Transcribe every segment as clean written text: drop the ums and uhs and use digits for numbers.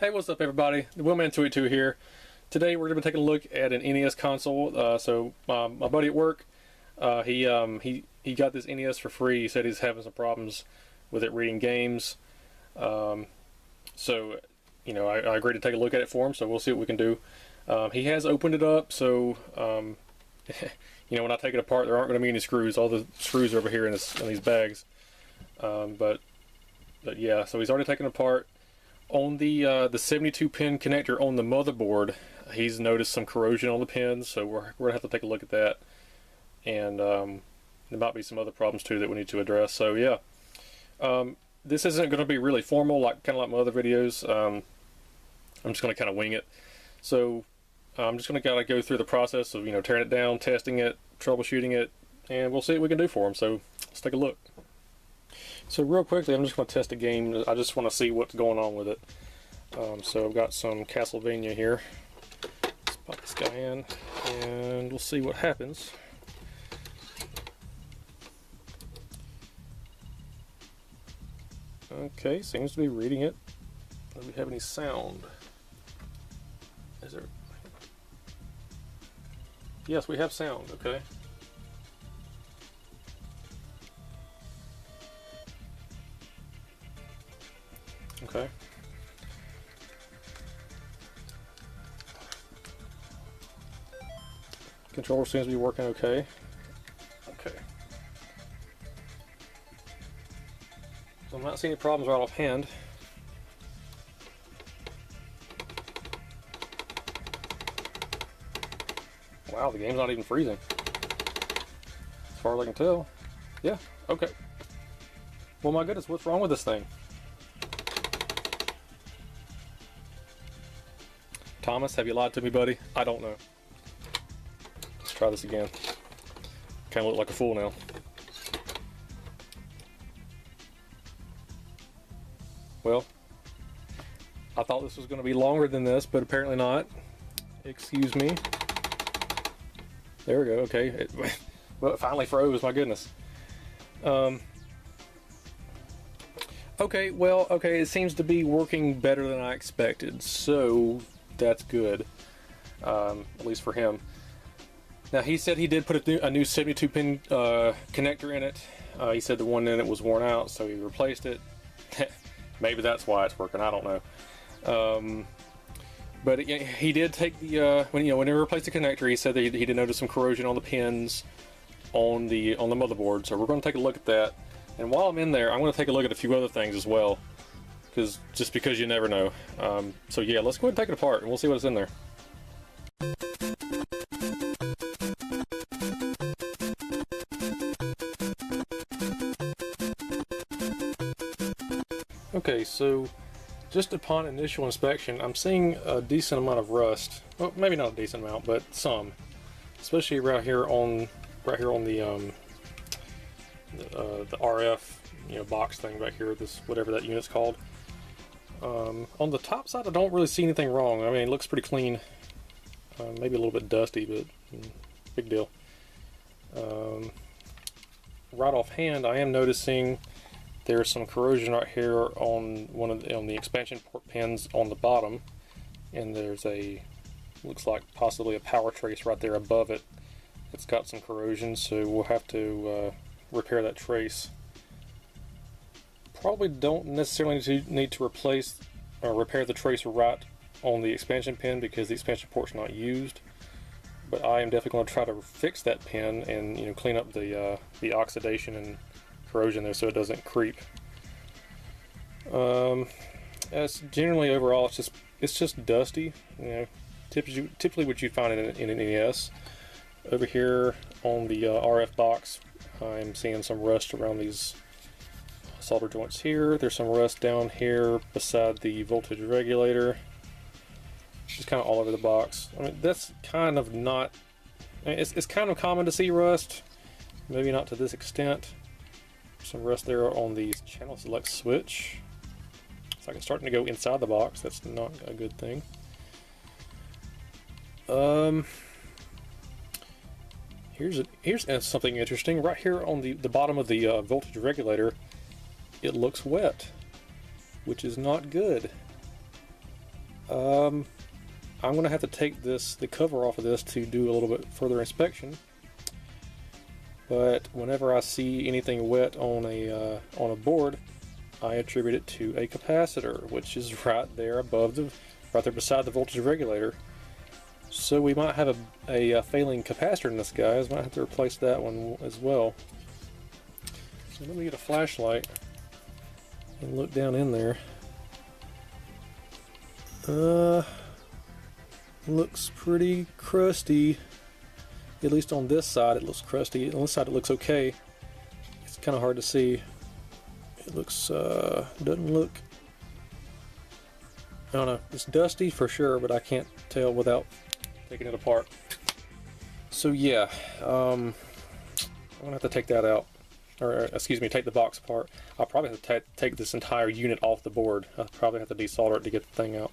Hey, what's up everybody? The Wheelman282 here. Today we're going to be taking a look at an NES console. My buddy at work, he got this NES for free. He said he's having some problems with it reading games. I agreed to take a look at it for him, so we'll see what we can do. He has opened it up, so when I take it apart there aren't going to be any screws. All the screws are over here in these bags. But yeah, so he's already taken it apart. On the 72-pin connector on the motherboard, he's noticed some corrosion on the pins, so we're going to have to take a look at that. And there might be some other problems too that we need to address. So yeah, this isn't going to be really formal, kind of like my other videos. I'm just going to kind of wing it. So I'm just going to kind of go through the process of tearing it down, testing it, troubleshooting it, and we'll see what we can do for him. So let's take a look. So real quickly, I'm just going to test a game. I just want to see what's going on with it. So I've got some Castlevania here. Let's pop this guy in, and we'll see what happens. Okay, seems to be reading it. Do we have any sound? Is there? Yes, we have sound. Okay. Okay. Controller seems to be working okay. Okay. So I'm not seeing any problems right offhand. Wow, the game's not even freezing. As far as I can tell. Yeah, okay. Well, my goodness, what's wrong with this thing? Thomas, have you lied to me, buddy? I don't know. Let's try this again. Kind of look like a fool now. Well, I thought this was going to be longer than this, but apparently not. Excuse me. There we go. Okay. Well, it finally froze. My goodness. Okay. Well. Okay. It seems to be working better than I expected. So that's good. At least for him. Now he said he did put a new 72-pin connector in it. He said the one in it was worn out, so he replaced it. Maybe that's why it's working. I don't know. But he did take the when he replaced the connector, he said that he did notice some corrosion on the pins on the motherboard. So we're going to take a look at that. And while I'm in there, I'm going to take a look at a few other things as well, because you never know. So yeah, let's go ahead and take it apart, and we'll see what's in there. Okay, so just upon initial inspection, I'm seeing a decent amount of rust. Well, maybe not a decent amount, but some, especially right here on the RF box thing back here. This whatever that unit's called. On the top side, I don't really see anything wrong. I mean, it looks pretty clean. Maybe a little bit dusty, but big deal. Right offhand, I am noticing there's some corrosion right here on on the expansion port pins on the bottom, and there's looks like possibly a power trace right there above it. It's got some corrosion, so we'll have to repair that trace. Probably don't necessarily need to replace or repair the tracer right on the expansion pin because the expansion port's not used. But I am definitely going to try to fix that pin and clean up the oxidation and corrosion there so it doesn't creep. As generally overall, it's just dusty. Typically what you'd find in an NES. Over here on the RF box, I'm seeing some rust around these solder joints here. There's some rust down here beside the voltage regulator. Just kind of all over the box. I mean, that's kind of not. It's kind of common to see rust. Maybe not to this extent. Some rust there on the channel select switch. It's like it's starting to go inside the box. That's not a good thing. Here's something interesting. Right here on the bottom of the voltage regulator, it looks wet, which is not good. I'm going to have to take the cover off of this to do a little bit further inspection. But whenever I see anything wet on a board, I attribute it to a capacitor, which is right there above right there beside the voltage regulator. So we might have a failing capacitor in this, guys. Might have to replace that one as well. So let me get a flashlight and look down in there. Looks pretty crusty. At least on this side it looks crusty. On this side it looks okay. It's kind of hard to see. It looks, doesn't look, I don't know, it's dusty for sure, but I can't tell without taking it apart. So yeah, I'm gonna have to take that out, or excuse me, take the box apart. I'll probably have to take this entire unit off the board. I'll probably have to desolder it to get the thing out.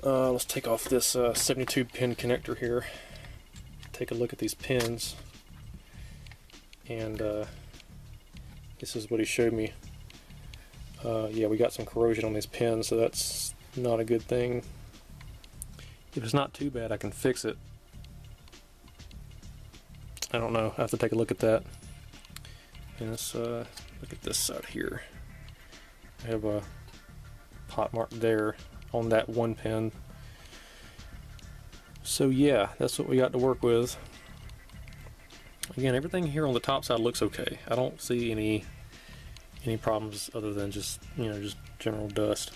Let's take off this 72 pin connector here. Take a look at these pins, and this is what he showed me. Yeah, we got some corrosion on these pins, so that's not a good thing. If it's not too bad, I can fix it. I don't know. I have to take a look at that. And let's look at this side here. I have a pot mark there on that one pin. So yeah, that's what we got to work with. Again, everything here on the top side looks okay. I don't see any problems other than just, you know, just general dust.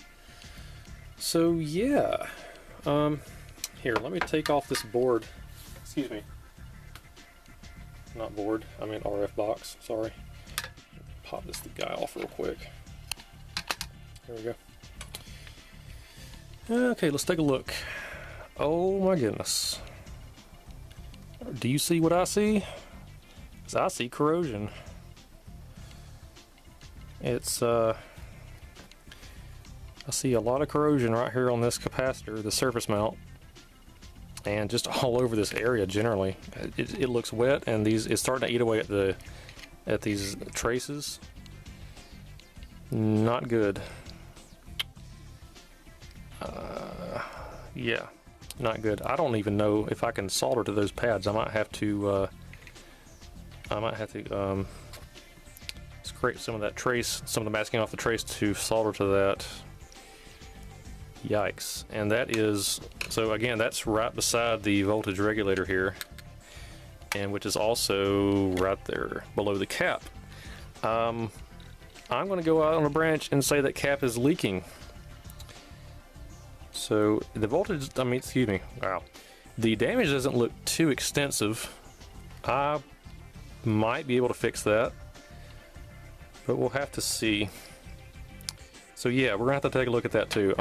So yeah, here, let me take off this board. Excuse me. Not board, I mean RF box, sorry. Pop this guy off real quick. There we go. Okay, let's take a look. Oh my goodness. Do you see what I see? 'Cause I see corrosion. It's I see a lot of corrosion right here on this capacitor, the surface mount, and just all over this area generally. It looks wet, and it's starting to eat away at these traces. Not good. Yeah, not good. I don't even know if I can solder to those pads. I might have to scrape some of that trace, some of the masking off the trace to solder to that. Yikes. And that is, so again, that's right beside the voltage regulator here, and which is also right there below the cap. I'm going to go out on a branch and say that cap is leaking. So the voltage, I mean, excuse me, wow. The damage doesn't look too extensive. I might be able to fix that, but we'll have to see. So yeah, we're gonna have to take a look at that too.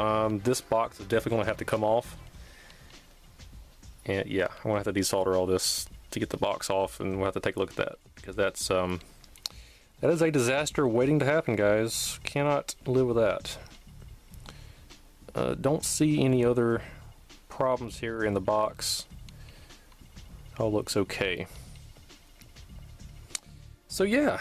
This box is definitely gonna have to come off, and yeah, I'm gonna have to desolder all this to get the box off, and we'll have to take a look at that, because that's that is a disaster waiting to happen, guys. Cannot live with that. Don't see any other problems here in the box. All looks okay. So yeah,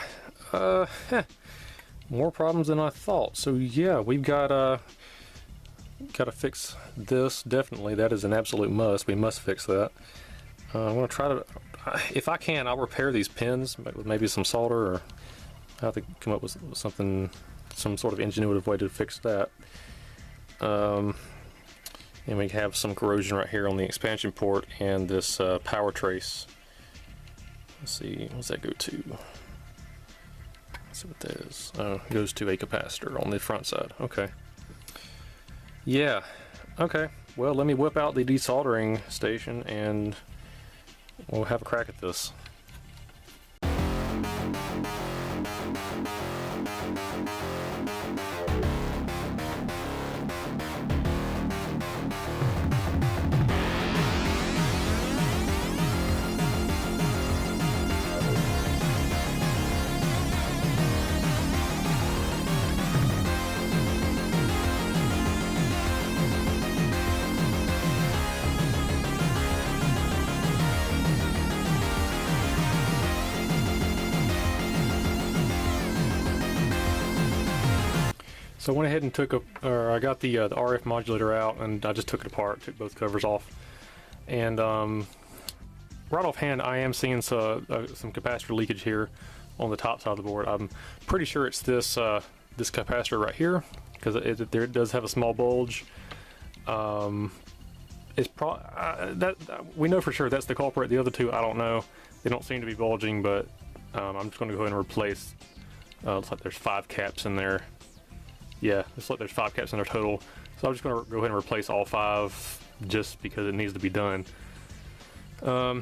more problems than I thought. So yeah, we've got to fix this. Definitely, that is an absolute must. We must fix that. I'm gonna try to, if I can, I'll repair these pins with maybe some solder, or I have to come up with something, some sort of ingenuitive way to fix that. And we have some corrosion right here on the expansion port and this power trace. Let's see, what's that go to? Let's see what that is. Oh, it goes to a capacitor on the front side. Okay. Yeah. Okay. Well, let me whip out the desoldering station and we'll have a crack at this. So I went ahead and I got the RF modulator out, and I just took it apart, took both covers off, and right offhand, I am seeing some capacitor leakage here on the top side of the board. I'm pretty sure it's this this capacitor right here, because it does have a small bulge. It's that we know for sure that's the culprit. The other two, I don't know. They don't seem to be bulging, but I'm just going to go ahead and replace. Looks like there's 5 caps in there. Yeah, looks like there's 5 caps in there total. So I'm just going to go ahead and replace all 5 just because it needs to be done. I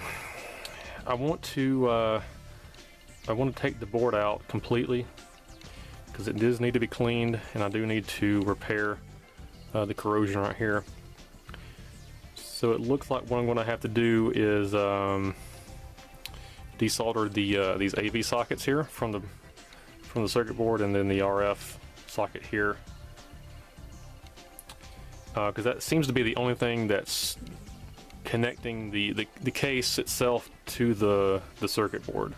want to take the board out completely because it does need to be cleaned, and I do need to repair the corrosion right here. So it looks like what I'm going to have to do is desolder these AV sockets here from the circuit board, and then the RF socket here, because that seems to be the only thing that's connecting the case itself to the circuit board.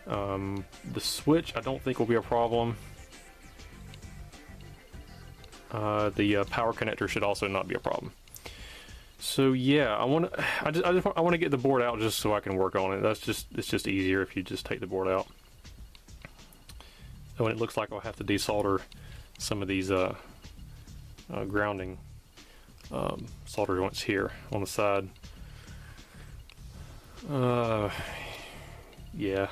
The switch I don't think will be a problem. The power connector should also not be a problem. So yeah, I want to get the board out just so I can work on it. It's just easier if you just take the board out. Oh, and it looks like I'll have to desolder some of these grounding solder joints here on the side. Yeah,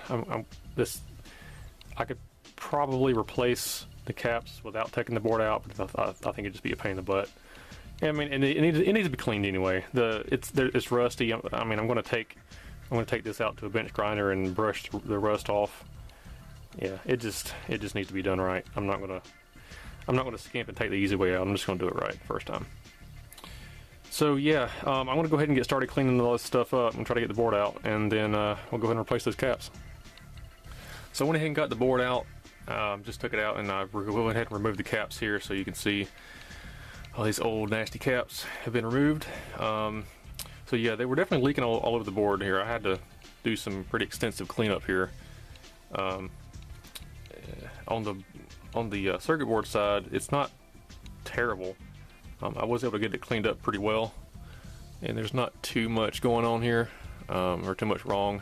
I could probably replace the caps without taking the board out, but I think it'd just be a pain in the butt. I mean, and it needs to be cleaned anyway. It's rusty. I mean, I'm going to take this out to a bench grinder and brush the rust off. Yeah, it just needs to be done right. I'm not gonna skimp and take the easy way out. I'm just gonna do it right first time. So yeah, I'm gonna go ahead and get started cleaning all this stuff up and try to get the board out, and then we'll go ahead and replace those caps. So I went ahead and got the board out. Just took it out, and I went ahead and removed the caps here, so you can see all these old nasty caps have been removed. So yeah, they were definitely leaking all over the board here. I had to do some pretty extensive cleanup here. On the circuit board side, it's not terrible. I was able to get it cleaned up pretty well, and there's not too much going on here, or too much wrong.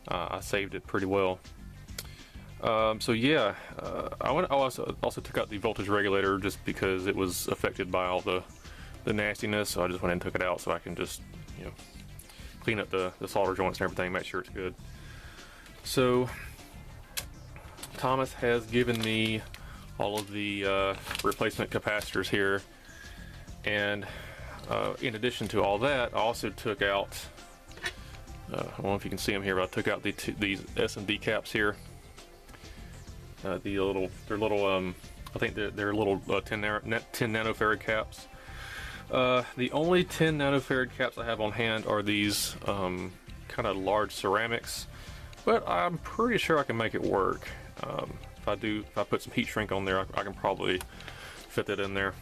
I saved it pretty well. So yeah, I also took out the voltage regulator just because it was affected by all the nastiness. So I just went and took it out so I can just, you know, clean up the solder joints and everything, make sure it's good. So Thomas has given me all of the replacement capacitors here, and in addition to all that, I also took out, I don't know if you can see them here, but I took out these SMD caps here. They're little, I think they're little 10 nanofarad caps. The only 10 nanofarad caps I have on hand are these kind of large ceramics, but I'm pretty sure I can make it work. If I put some heat shrink on there, I can probably fit that in there.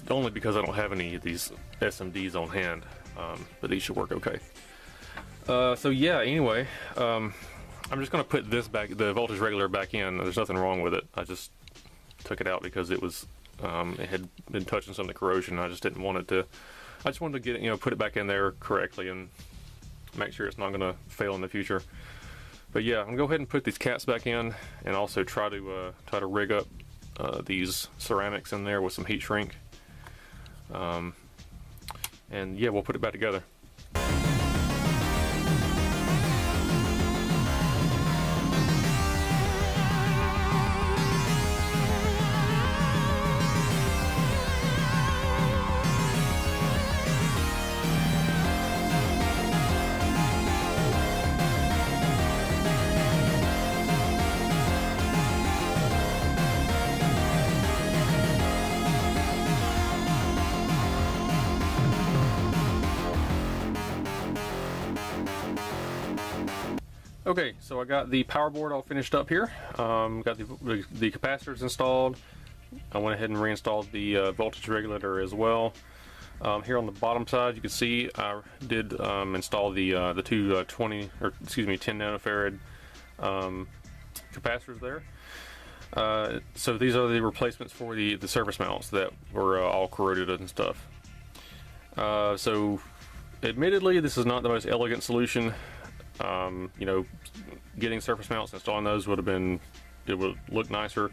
Only because I don't have any of these SMDs on hand, but these should work okay. So yeah, anyway, I'm just going to put the voltage regulator back in. There's nothing wrong with it. I just took it out because it was, it had been touching some of the corrosion. I just didn't want it to. I just wanted to get it, put it back in there correctly and make sure it's not going to fail in the future. But yeah, I'm gonna go ahead and put these caps back in, and also try to rig up these ceramics in there with some heat shrink. And yeah, we'll put it back together. Okay, so I got the power board all finished up here. Got the capacitors installed. I went ahead and reinstalled the voltage regulator as well. Here on the bottom side, you can see I did install the two 10 nanofarad capacitors there. So these are the replacements for the surface mounts that were all corroded and stuff. So admittedly, this is not the most elegant solution. You know, getting surface mounts, installing those would look nicer,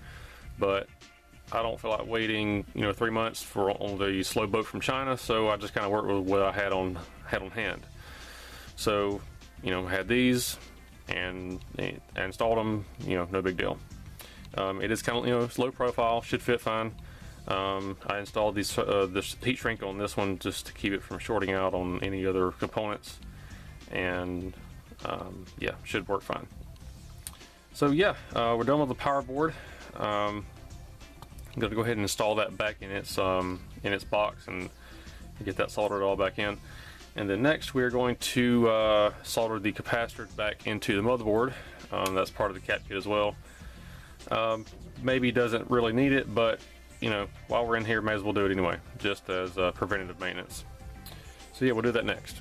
but I don't feel like waiting, you know, 3 months on the slow boat from China. So I just kind of worked with what I had on hand. So, you know, had these and installed them. You know, no big deal. It is kind of, you know, low profile, should fit fine. I installed this heat shrink on this one just to keep it from shorting out on any other components, and yeah, should work fine. So yeah, we're done with the power board. I'm going to go ahead and install that back in its box and get that soldered all back in. And then next we're going to solder the capacitors back into the motherboard. That's part of the cap kit as well. Maybe doesn't really need it, but you know, while we're in here, may as well do it anyway, just as preventative maintenance. So yeah, we'll do that next.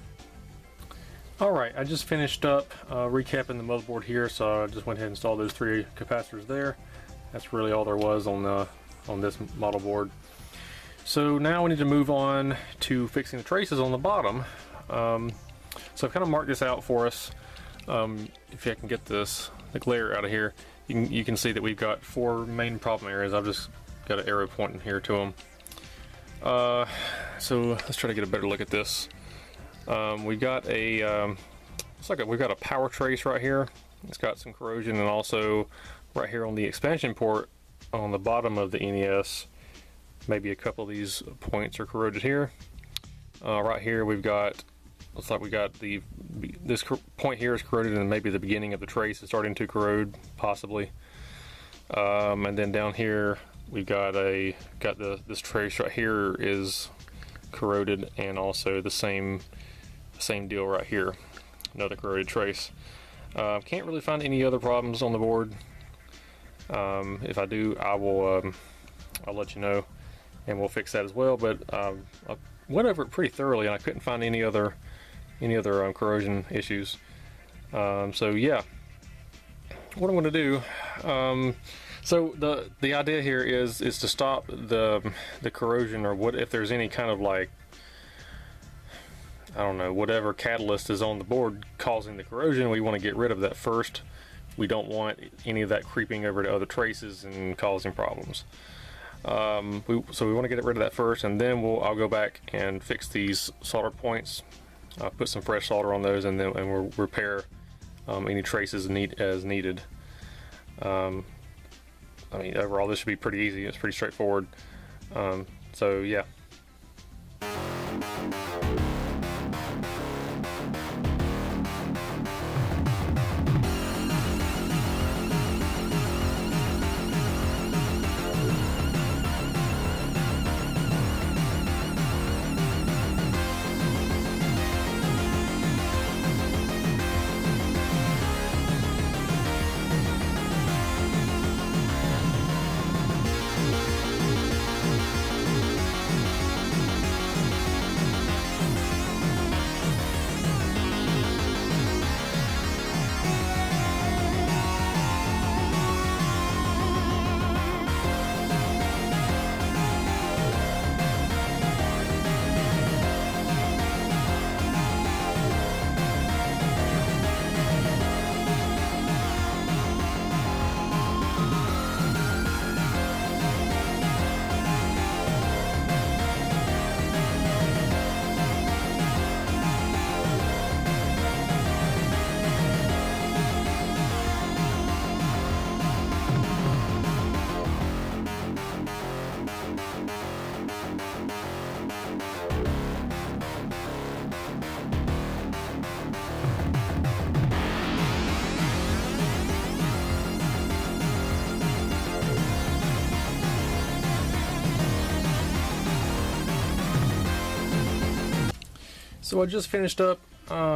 Alright, I just finished up recapping the motherboard here, so I just went ahead and installed those 3 capacitors there. That's really all there was on this model board. So now we need to move on to fixing the traces on the bottom. So I've kind of marked this out for us. If I can get the glare out of here, you can see that we've got 4 main problem areas. I've just got an arrow pointing here to them. So let's try to get a better look at this. We've got we've got a power trace right here. It's got some corrosion, and also right here on the expansion port on the bottom of the NES, maybe a couple of these points are corroded here. Right here we've got, looks like we got this point here is corroded, and maybe the beginning of the trace is starting to corrode, possibly. And then down here we've got this trace right here is corroded, and also the same deal right here, another corroded trace. Can't really find any other problems on the board. If I do, I'll let you know, and we'll fix that as well. But I went over it pretty thoroughly, and I couldn't find any other corrosion issues. So yeah, what I'm going to do. So the idea here is to stop the corrosion, or what if there's any kind of, like, I don't know, whatever catalyst is on the board causing the corrosion. We want to get rid of that first. We don't want any of that creeping over to other traces and causing problems. So we want to get rid of that first, and then I'll go back and fix these solder points. I'll put some fresh solder on those, and we'll repair any traces as needed. I mean, overall this should be pretty easy. It's pretty straightforward. So yeah. So I just finished up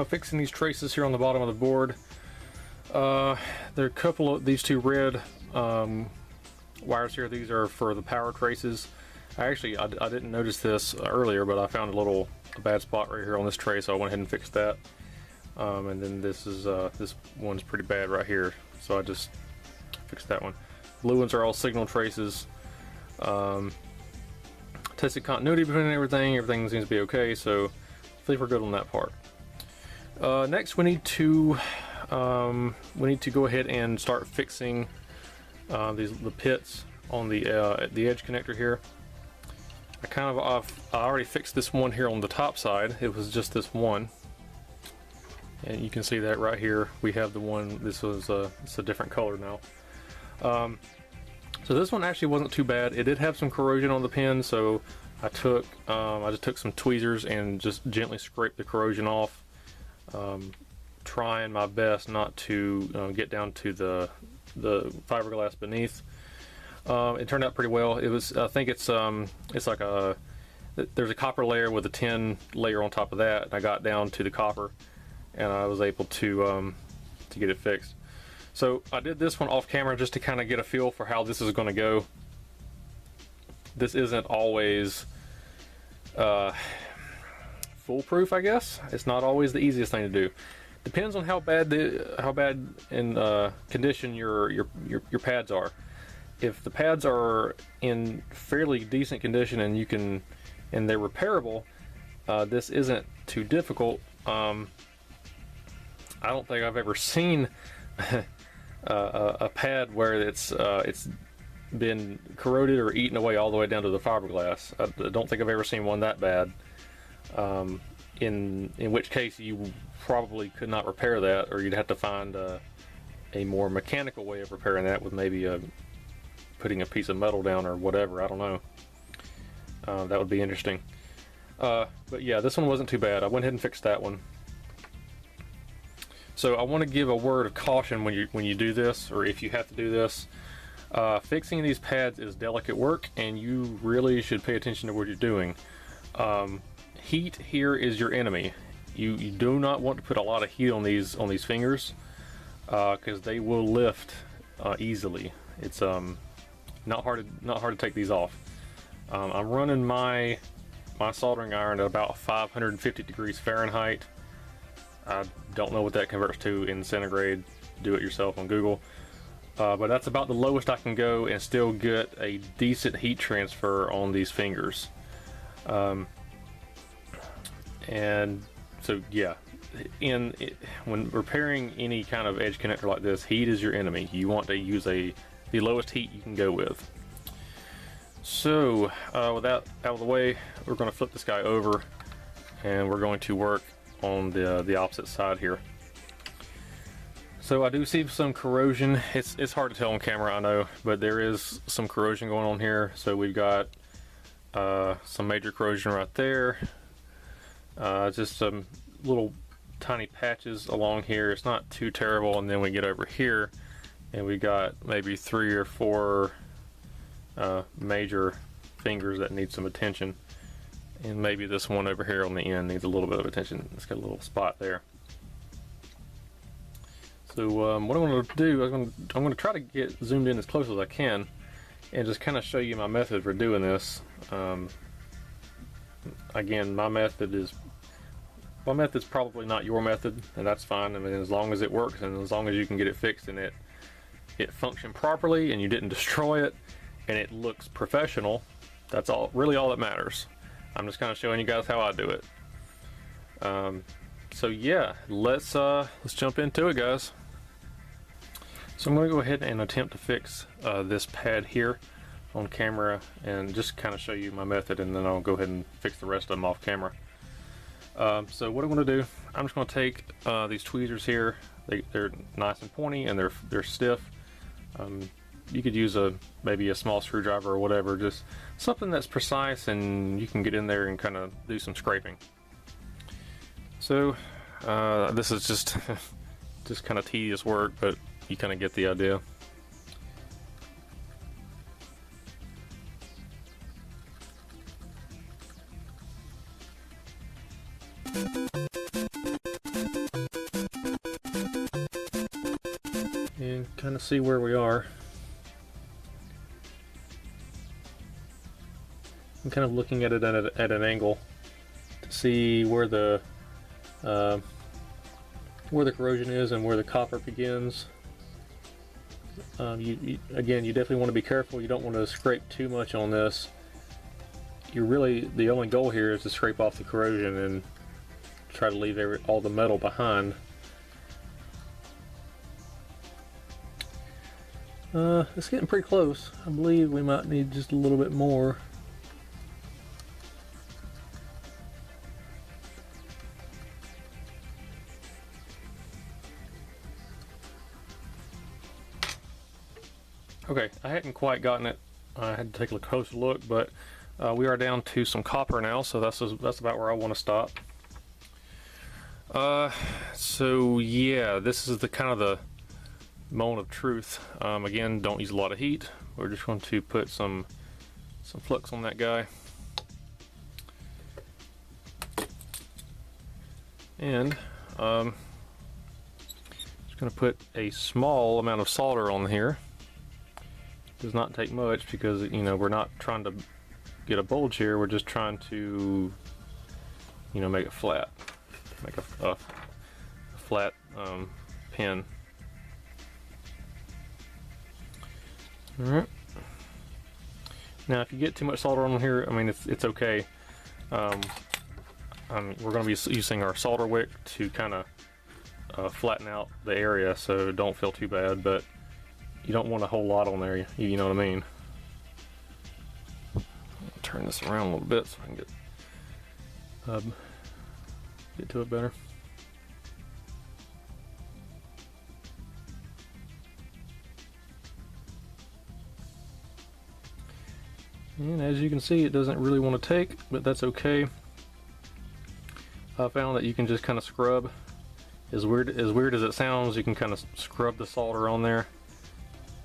fixing these traces here on the bottom of the board. There are a couple of these 2 red wires here. These are for the power traces. I didn't notice this earlier, but I found a bad spot right here on this tray, so I went ahead and fixed that. And then this one's pretty bad right here, so I just fixed that one. blue ones are all signal traces. Tested continuity between everything. Everything seems to be okay, so I think we're good on that part. Next, we need to go ahead and start fixing the pits on the edge connector here. I already fixed this one here on the top side. It was just this one, and you can see that right here. We have the one. This was it's a different color now. So this one actually wasn't too bad. It did have some corrosion on the pin, so I just took some tweezers and just gently scraped the corrosion off, trying my best not to get down to the fiberglass beneath. It turned out pretty well. It was, I think it's like there's a copper layer with a tin layer on top of that, and I got down to the copper, and I was able to get it fixed. So I did this one off camera just to kind of get a feel for how this is going to go. This isn't always foolproof, I guess. It's not always the easiest thing to do. Depends on how bad in condition your pads are. If the pads are in fairly decent condition and they're repairable, this isn't too difficult. I don't think I've ever seen a pad where it's been corroded or eaten away all the way down to the fiberglass. I don't think I've ever seen one that bad. In which case you probably could not repair that, or you'd have to find a more mechanical way of repairing that with maybe putting a piece of metal down or whatever. I don't know. That would be interesting. But yeah, this one wasn't too bad. I went ahead and fixed that one. So I want to give a word of caution when you do this, or if you have to do this. Fixing these pads is delicate work, and you really should pay attention to what you're doing. Heat here is your enemy. You do not want to put a lot of heat on these fingers, because they will lift easily. It's not hard to take these off. I'm running my soldering iron at about 550 degrees Fahrenheit. I don't know what that converts to in centigrade. Do it yourself on Google. But that's about the lowest I can go and still get a decent heat transfer on these fingers. And so yeah, when repairing any kind of edge connector like this, heat is your enemy. You want to use the lowest heat you can go with. So with that out of the way, we're going to flip this guy over, and we're going to work on the opposite side here. So I do see some corrosion. It's hard to tell on camera, I know, but there is some corrosion going on here. So we've got some major corrosion right there. Just some little tiny patches along here. It's not too terrible, and then we get over here and we got maybe 3 or 4 major fingers that need some attention, and maybe this one over here on the end needs a little bit of attention. It's got a little spot there. So what I'm going to do, I'm going to try to get zoomed in as close as I can and just kind of show you my method for doing this. Again, my method's probably not your method, and that's fine. I mean, as long as it works and as long as you can get it fixed and it functioned properly and you didn't destroy it and it looks professional, that's really all that matters. I'm just kind of showing you guys how I do it. So yeah, let's jump into it, guys. So I'm going to go ahead and attempt to fix this pad here on camera and just kind of show you my method, and then I'll go ahead and fix the rest of them off camera. So what I'm going to do, I'm just going to take these tweezers here. They're nice and pointy, and they're stiff. You could use maybe a small screwdriver or whatever, just something that's precise and you can get in there and kind of do some scraping. So this is just kind of tedious work, but you kind of get the idea. And kind of see where we are. I'm kind of looking at it at an angle to see where the corrosion is and where the copper begins. Again, you definitely want to be careful. You don't want to scrape too much on this. The only goal here is to scrape off the corrosion and try to leave all the metal behind. It's getting pretty close. I believe we might need just a little bit more. Okay, I hadn't quite gotten it. I had to take a closer look, but we are down to some copper now, so that's about where I want to stop. So yeah, this is the kind of the moment of truth. Again, don't use a lot of heat. We're just going to put some flux on that guy, and just going to put a small amount of solder on here. Does not take much because, you know, we're not trying to get a bulge here. We're just trying to, you know, make it flat, make a flat pin. All right. Now, if you get too much solder on here, I mean, it's okay. We're going to be using our solder wick to kind of flatten out the area, so don't feel too bad. But you don't want a whole lot on there, you know what I mean. Turn this around a little bit so I can get to it better. And as you can see, it doesn't really want to take, but that's okay. I found that you can just kind of scrub. As weird as it sounds, you can kind of scrub the solder on there.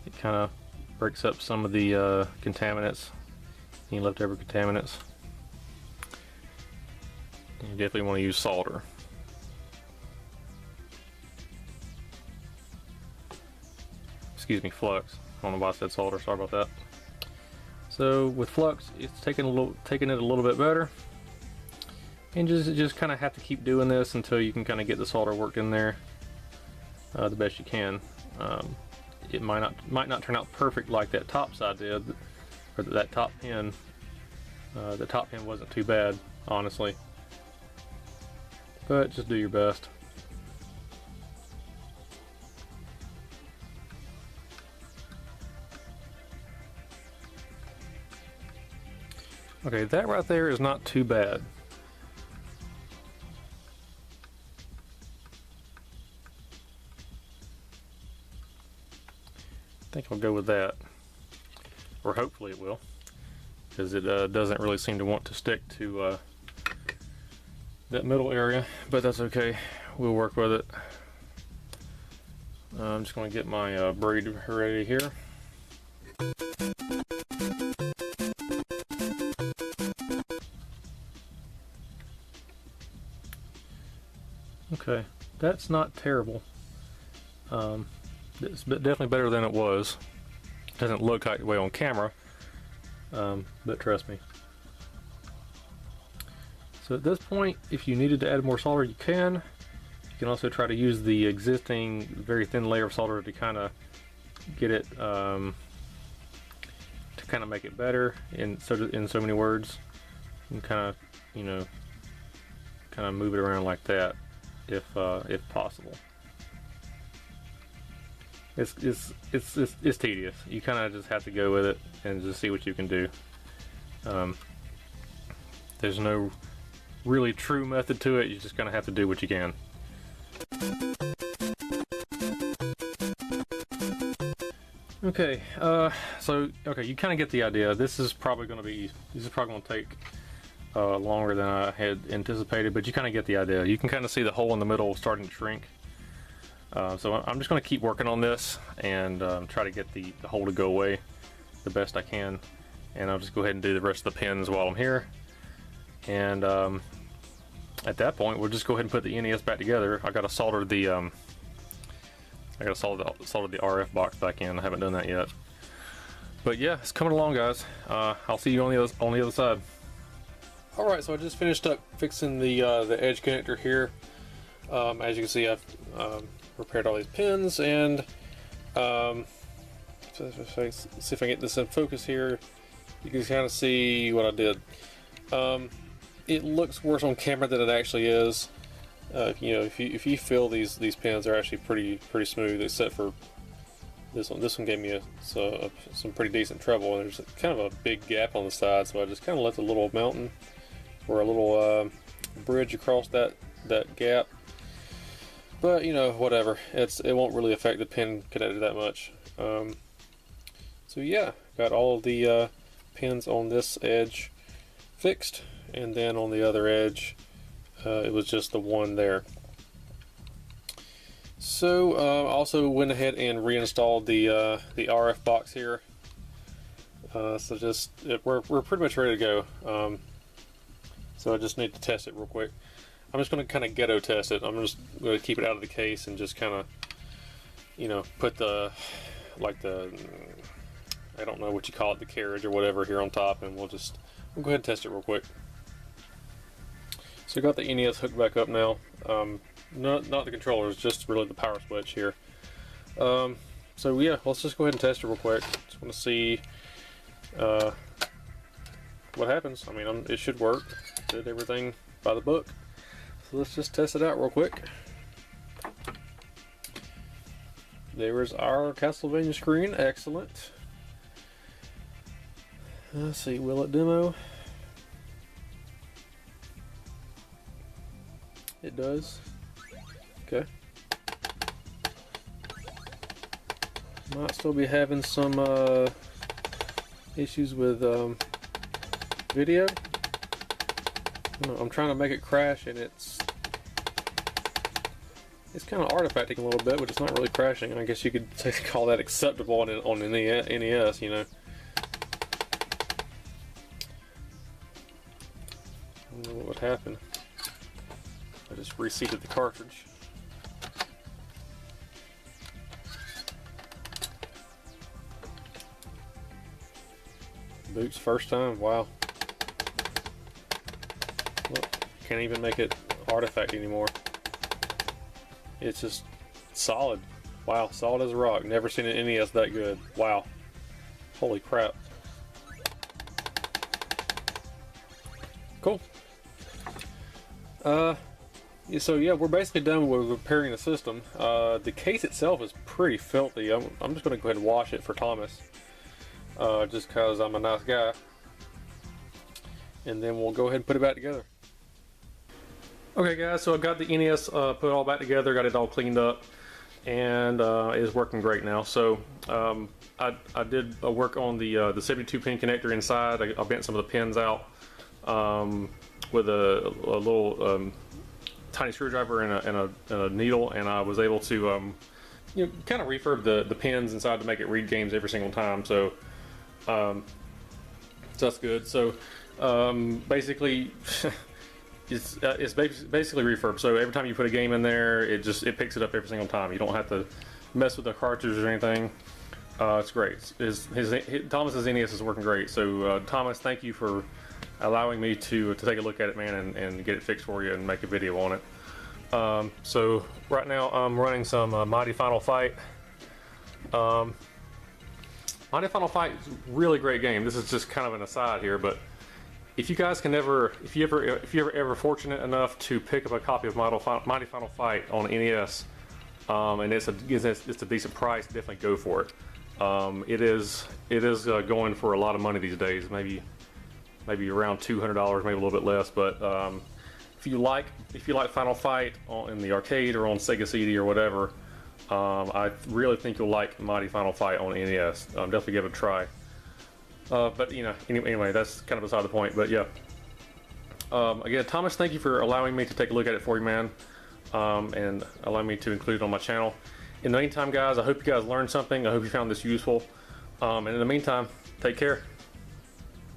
It kind of breaks up some of the contaminants, any leftover contaminants. You definitely want to use solder. Excuse me, flux. I don't know why I said solder. Sorry about that. So with flux, it's taking it a little bit better, and just kind of have to keep doing this until you can kind of get the solder worked in there the best you can. It might not turn out perfect like that top side did, or that top pin. The top pin wasn't too bad, honestly, but just do your best. Okay, that right there is not too bad. I think I'll go with that, or hopefully it will, because it doesn't really seem to want to stick to that middle area, but that's okay. We'll work with it. I'm just going to get my braid ready here. Okay, that's not terrible. It's definitely better than it was. Doesn't look like the way on camera, but trust me. So at this point, if you needed to add more solder, you can. You can also try to use the existing very thin layer of solder to kind of get it, to kind of make it better. In so many words, and kind of, you know, kind of move it around like that, if possible. It's tedious. You kind of just have to go with it and just see what you can do. There's no really true method to it. You just kind of have to do what you can. Okay, okay, you kind of get the idea. This is probably going to take longer than I had anticipated, but you kind of get the idea. You can kind of see the hole in the middle starting to shrink. So I'm just going to keep working on this and try to get the hole to go away the best I can. And I'll just go ahead and do the rest of the pins while I'm here. And at that point, we'll just go ahead and put the NES back together. I got to solder the RF box back in. I haven't done that yet. But yeah, it's coming along, guys. I'll see you on the other side. All right, so I just finished up fixing the edge connector here. As you can see, I've repaired all these pins, and see if I get this in focus here. You can kind of see what I did. It looks worse on camera than it actually is. You know, if you feel these pins are actually pretty smooth, except for this one. This one gave me some pretty decent treble, and there's kind of a big gap on the side, so I just kind of left a little mountain or a little bridge across that gap. But you know, whatever. It won't really affect the pin connector that much. So yeah, got all of the pins on this edge fixed, and then on the other edge it was just the one there. So also went ahead and reinstalled the RF box here. So just we're pretty much ready to go. So I just need to test it real quick. I'm just going to kind of ghetto test it. I'm just going to keep it out of the case and just kind of, you know, put the I don't know what you call it, the carriage or whatever here on top, and we'll go ahead and test it real quick. So I got the NES hooked back up now. Not the controllers, just really the power switch here. So yeah, let's just go ahead and test it real quick. Just want to see what happens. I mean, it should work. Did everything by the book. So let's just test it out real quick. There is our Castlevania screen. Excellent. Let's see, will it demo? It does. Okay. Might still be having some issues with video. I'm trying to make it crash, and it's kind of artifacting a little bit, but it's not really crashing. I guess you could call that acceptable on the NES, you know. I don't know what would happen. I just reseated the cartridge. Boots first time, wow. Look, can't even make it artifact anymore. It's just solid. Wow, solid as a rock. Never seen an NES that good. Wow. Holy crap. Cool. So yeah, we're basically done with repairing the system. The case itself is pretty filthy. I'm just going to go ahead and wash it for Thomas. Just because I'm a nice guy. And then we'll go ahead and put it back together. Okay guys, so I've got the NES put all back together, got it all cleaned up, and it is working great now. So I did work on the 72 pin connector inside. I bent some of the pins out with a little tiny screwdriver and a needle, and I was able to you know, kind of refurb the pins inside to make it read games every single time. So that's good. So basically it's basically refurb. So every time you put a game in there, it picks it up every single time. You don't have to mess with the cartridge or anything. It's great. Thomas's NES is working great. So Thomas, thank you for allowing me to take a look at it, man, and get it fixed for you and make a video on it. So right now I'm running some Mighty Final Fight. Mighty Final Fight is a really great game. This is just kind of an aside here, but if you guys if you're ever fortunate enough to pick up a copy of Mighty Final Fight on NES, and it's a decent price, definitely go for it. It is going for a lot of money these days, maybe around $200, maybe a little bit less. But if you like Final Fight in the arcade or on Sega CD or whatever, I really think you'll like Mighty Final Fight on NES. Definitely give it a try. But you know, anyway, that's kind of beside the point. But yeah, again, Thomas, thank you for allowing me to take a look at it for you, man, and allowing me to include it on my channel. In the meantime, guys, I hope you guys learned something. I hope you found this useful. And in the meantime, take care.